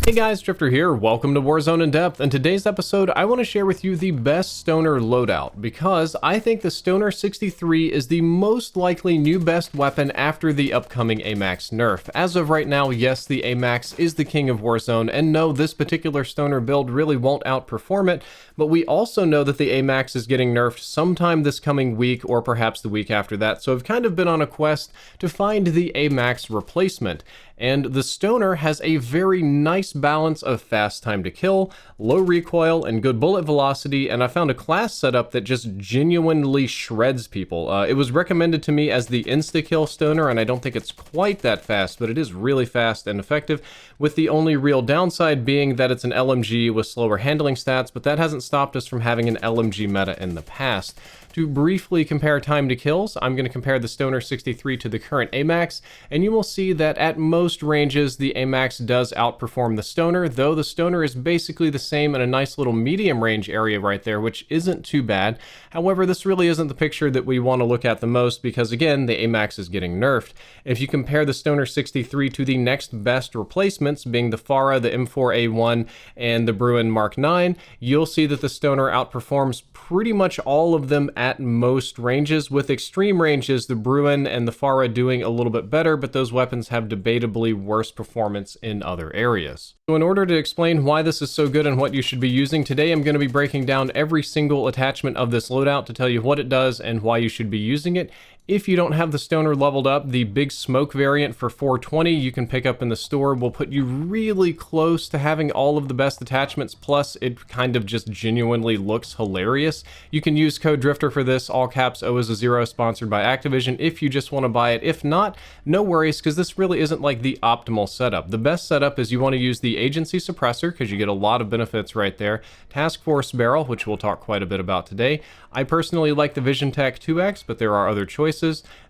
Hey guys, Drifter here. Welcome to Warzone In Depth. In today's episode, I want to share with you the best Stoner loadout because I think the Stoner 63 is the most likely new best weapon after the upcoming AMAX nerf. As of right now, yes, the AMAX is the king of Warzone, and no, this particular Stoner build really won't outperform it, but we also know that the AMAX is getting nerfed sometime this coming week or perhaps the week after that, so I've kind of been on a quest to find the AMAX replacement. And the Stoner has a very nice balance of fast time to kill, low recoil, and good bullet velocity, and I found a class setup that just genuinely shreds people. It was recommended to me as the insta-kill Stoner, and I don't think it's quite that fast, but it is really fast and effective, with the only real downside being that it's an LMG with slower handling stats, but that hasn't stopped us from having an LMG meta in the past. To briefly compare time to kills, I'm going to compare the Stoner 63 to the current AMAX, and you will see that at most ranges, the AMAX does outperform the Stoner, though the Stoner is basically the same in a nice little medium range area right there, which isn't too bad. However, this really isn't the picture that we want to look at the most because, again, the AMAX is getting nerfed. If you compare the Stoner 63 to the next best replacements, being the Farah, the M4A1, and the Bruin Mark 9, you'll see that the Stoner outperforms pretty much all of them at most ranges, with extreme ranges, the Bruin and the Farah doing a little bit better, but those weapons have debatably worse performance in other areas. So in order to explain why this is so good and what you should be using, today I'm going to be breaking down every single attachment of this loadout to tell you what it does and why you should be using it. If you don't have the Stoner leveled up, the Big Smoke variant for 420 you can pick up in the store will put you really close to having all of the best attachments, plus it kind of just genuinely looks hilarious. You can use code Drifter for this, all caps O is a 0, sponsored by Activision, if you just want to buy it. If not, no worries, because this really isn't like the optimal setup. The best setup is you want to use the Agency Suppressor, because you get a lot of benefits right there, Task Force Barrel, which we'll talk quite a bit about today. I personally like the Vision Tech 2X, but there are other choices.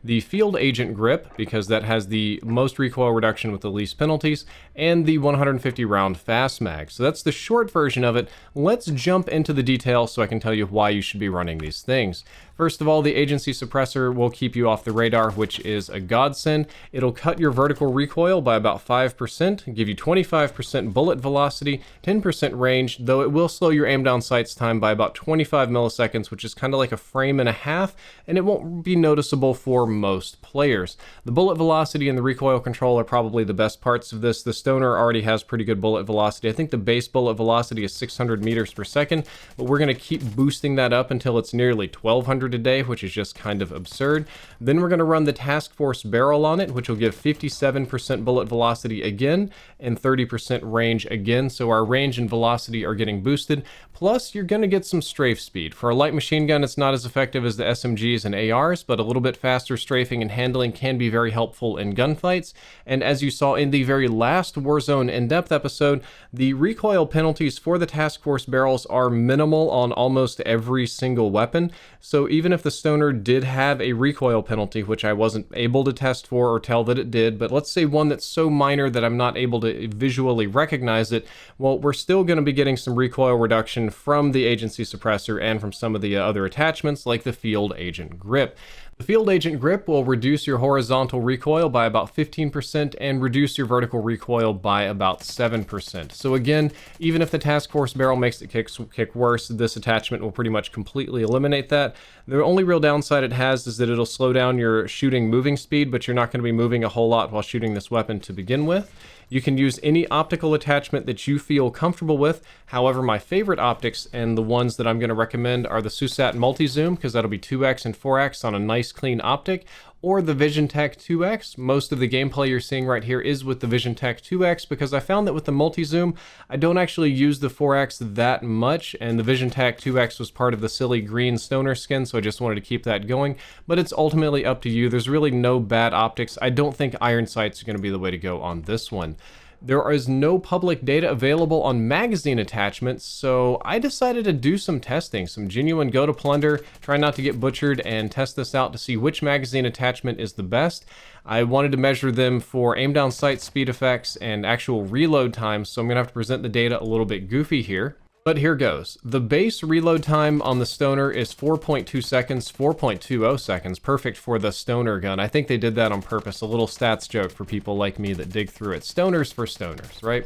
The Field Agent Grip, because that has the most recoil reduction with the least penalties, and the 150 round fast mag. So that's the short version of it. Let's jump into the details so I can tell you why you should be running these things. First of all, the Agency Suppressor will keep you off the radar, which is a godsend. It'll cut your vertical recoil by about 5%, give you 25% bullet velocity, 10% range, though it will slow your aim down sights time by about 25 milliseconds, which is kind of like a frame and a half, and it won't be noticeable for most players. The bullet velocity and the recoil control are probably the best parts of this. The Stoner already has pretty good bullet velocity. I think the base bullet velocity is 600 meters per second, but we're going to keep boosting that up until it's nearly 1200 a day, which is just kind of absurd. Then we're going to run the Task Force Barrel on it, which will give 57% bullet velocity again and 30% range again, so our range and velocity are getting boosted. Plus, you're going to get some strafe speed. For a light machine gun, it's not as effective as the SMGs and ARs, but a little bit faster strafing and handling can be very helpful in gunfights. And as you saw in the very last Warzone In-Depth episode, the recoil penalties for the Task Force Barrels are minimal on almost every single weapon. So even if the Stoner did have a recoil penalty, which I wasn't able to test for or tell that it did, but let's say one that's so minor that I'm not able to visually recognize it, well, we're still going to be getting some recoil reduction from the Agency Suppressor and from some of the other attachments like the Field Agent Grip. The Field Agent Grip will reduce your horizontal recoil by about 15% and reduce your vertical recoil by about 7%. So again, even if the Task Force Barrel makes it kick worse, this attachment will pretty much completely eliminate that. The only real downside it has is that it'll slow down your shooting moving speed, but you're not going to be moving a whole lot while shooting this weapon to begin with. You can use any optical attachment that you feel comfortable with. However, my favorite optics and the ones that I'm going to recommend are the Susat Multi-Zoom, because that'll be 2x and 4x on a nice clean optic, or the Vision Tech 2X. Most of the gameplay you're seeing right here is with the Vision Tech 2X, because I found that with the multi-zoom, I don't actually use the 4X that much, and the Vision Tech 2X was part of the silly green Stoner skin, so I just wanted to keep that going, but it's ultimately up to you. There's really no bad optics. I don't think iron sights are going to be the way to go on this one. There is no public data available on magazine attachments, so I decided to do some testing, some genuine go to plunder, try not to get butchered, and test this out to see which magazine attachment is the best. I wanted to measure them for aim down sight speed effects and actual reload times, so I'm going to have to present the data a little bit goofy here. But here goes. The base reload time on the Stoner is 4.2 seconds, 4.20 seconds, perfect for the Stoner gun. I think they did that on purpose, a little stats joke for people like me that dig through it. Stoners for stoners, right?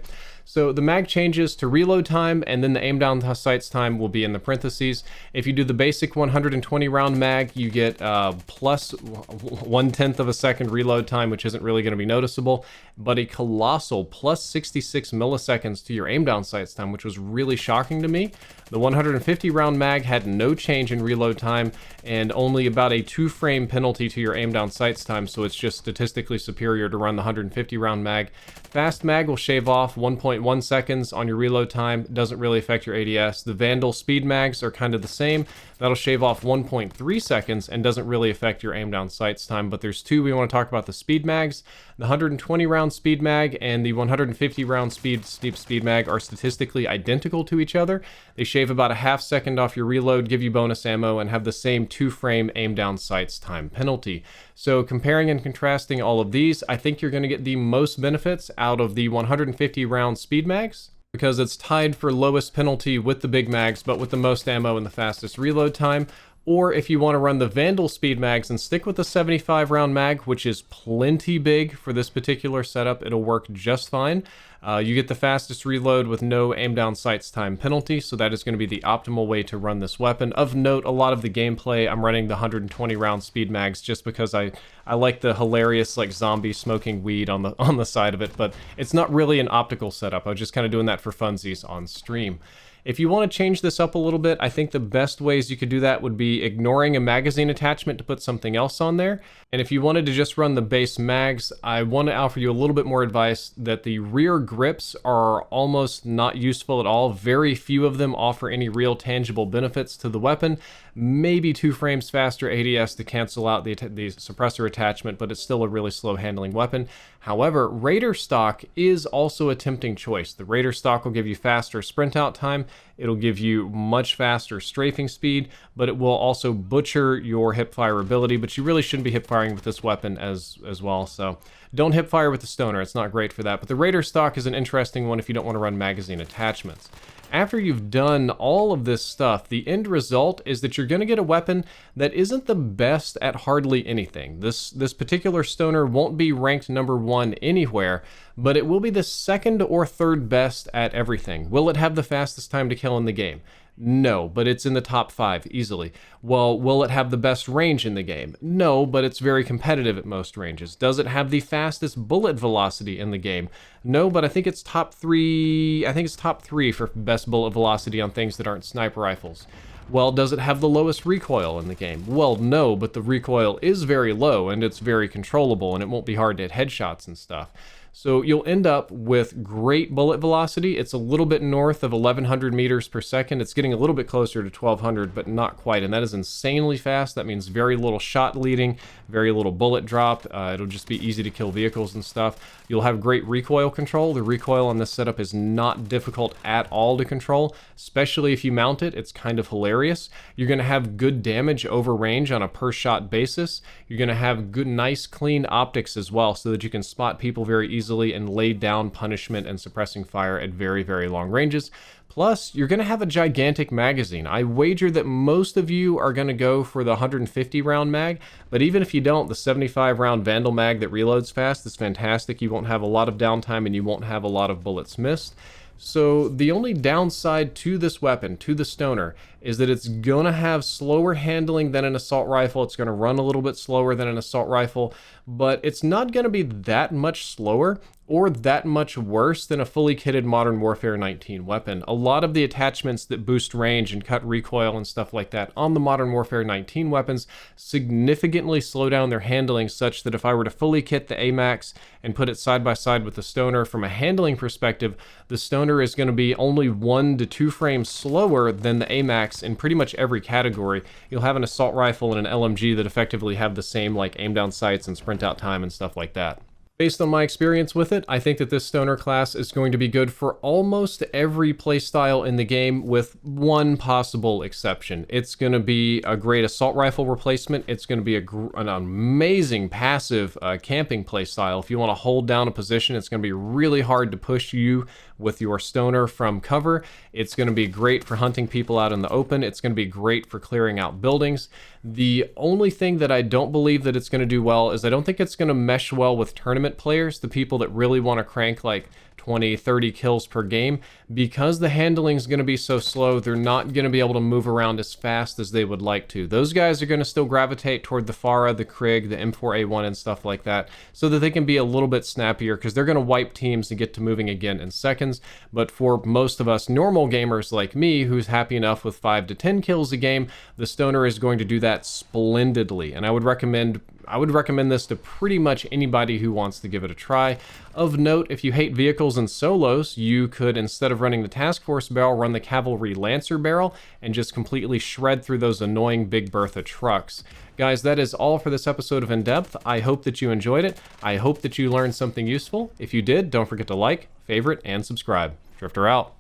So the mag changes to reload time, and then the aim down sights time will be in the parentheses. If you do the basic 120 round mag, you get plus 1/10 of a second reload time, which isn't really going to be noticeable, but a colossal plus 66 milliseconds to your aim down sights time, which was really shocking to me. The 150 round mag had no change in reload time and only about a 2-frame penalty to your aim down sights time, so it's just statistically superior to run the 150 round mag. Fast mag will shave off 1.1 seconds on your reload time, doesn't really affect your ADS. The Vandal speed mags are kind of the same. That'll shave off 1.3 seconds and doesn't really affect your aim down sights time, but there's two we want to talk about: the speed mags. The 120 round speed mag and the 150 round speed mag are statistically identical to each other. They shave about a half second off your reload, give you bonus ammo, and have the same 2-frame aim down sights time penalty. So comparing and contrasting all of these, I think you're going to get the most benefits out of the 150 round speed mags, because it's tied for lowest penalty with the big mags, but with the most ammo and the fastest reload time. Or if you want to run the Vandal speed mags and stick with the 75 round mag, which is plenty big for this particular setup, it'll work just fine. You get the fastest reload with no aim down sights time penalty, so that is going to be the optimal way to run this weapon. Of note, a lot of the gameplay, I'm running the 120 round speed mags just because I like the hilarious like zombie smoking weed on the side of it, but it's not really an optical setup. I was just kind of doing that for funsies on stream. If you want to change this up a little bit, I think the best ways you could do that would be ignoring a magazine attachment to put something else on there. And if you wanted to just run the base mags, I want to offer you a little bit more advice that the rear grips are almost not useful at all. Very few of them offer any real tangible benefits to the weapon. Maybe 2 frames faster ADS to cancel out the suppressor attachment, but it's still a really slow handling weapon. However, Raider stock is also a tempting choice. The Raider stock will give you faster sprint out time, it'll give you much faster strafing speed, but it will also butcher your hipfire ability, but you really shouldn't be hipfiring with this weapon as well, so don't hipfire with the Stoner, it's not great for that. But the Raider stock is an interesting one if you don't want to run magazine attachments. After you've done all of this stuff, the end result is that you're going to get a weapon that isn't the best at hardly anything. This particular Stoner won't be ranked number 1 anywhere, but it will be the 2nd or 3rd best at everything. Will it have the fastest time to kill in the game? No, but it's in the top 5 easily. Well, will it have the best range in the game? No, but it's very competitive at most ranges. Does it have the fastest bullet velocity in the game? No, but I think it's top 3. I think it's top 3 for best bullet velocity on things that aren't sniper rifles. Well, does it have the lowest recoil in the game? Well, no, but the recoil is very low and it's very controllable and it won't be hard to hit headshots and stuff. So you'll end up with great bullet velocity. It's a little bit north of 1100 meters per second. It's getting a little bit closer to 1200, but not quite. And that is insanely fast. That means very little shot leading, very little bullet drop. It'll just be easy to kill vehicles and stuff. You'll have great recoil control. The recoil on this setup is not difficult at all to control, especially if you mount it. It's kind of hilarious. You're going to have good damage over range on a per shot basis. You're going to have good, nice, clean optics as well, so that you can spot people very easily and lay down punishment and suppressing fire at very, very long ranges. Plus, you're going to have a gigantic magazine. I wager that most of you are going to go for the 150 round mag, but even if you don't, the 75 round Vandal mag that reloads fast is fantastic. You won't have a lot of downtime and you won't have a lot of bullets missed. So the only downside to this weapon, to the Stoner, is that it's going to have slower handling than an assault rifle. It's going to run a little bit slower than an assault rifle, but it's not going to be that much slower or that much worse than a fully kitted Modern Warfare 19 weapon. A lot of the attachments that boost range and cut recoil and stuff like that on the Modern Warfare 19 weapons significantly slow down their handling, such that if I were to fully kit the AMAX and put it side by side with the Stoner, from a handling perspective, the Stoner is going to be only 1 to 2 frames slower than the AMAX in pretty much every category. You'll have an assault rifle and an LMG that effectively have the same like aim down sights and sprint out time and stuff like that. Based on my experience with it, I think that this Stoner class is going to be good for almost every playstyle in the game, with one possible exception. It's going to be a great assault rifle replacement. It's going to be an amazing passive camping playstyle. If you want to hold down a position, it's going to be really hard to push you with your Stoner from cover. It's going to be great for hunting people out in the open. It's going to be great for clearing out buildings. The only thing that I don't believe that it's going to do well is I don't think it's going to mesh well with tournament players, the people that really want to crank like 20, 30 kills per game. Because the handling is going to be so slow, they're not going to be able to move around as fast as they would like to. Those guys are going to still gravitate toward the Farah, the Krig, the M4A1 and stuff like that, so that they can be a little bit snappier, because they're going to wipe teams and get to moving again in seconds. But for most of us normal gamers like me, who's happy enough with 5 to 10 kills a game, the Stoner is going to do that splendidly. And I would recommend this to pretty much anybody who wants to give it a try. Of note, if you hate vehicles and solos, you could, instead of running the Task Force barrel, run the Cavalry Lancer barrel and just completely shred through those annoying Big Bertha trucks. Guys, that is all for this episode of In Depth. I hope that you enjoyed it. I hope that you learned something useful. If you did, don't forget to like, favorite, and subscribe. Drifter out.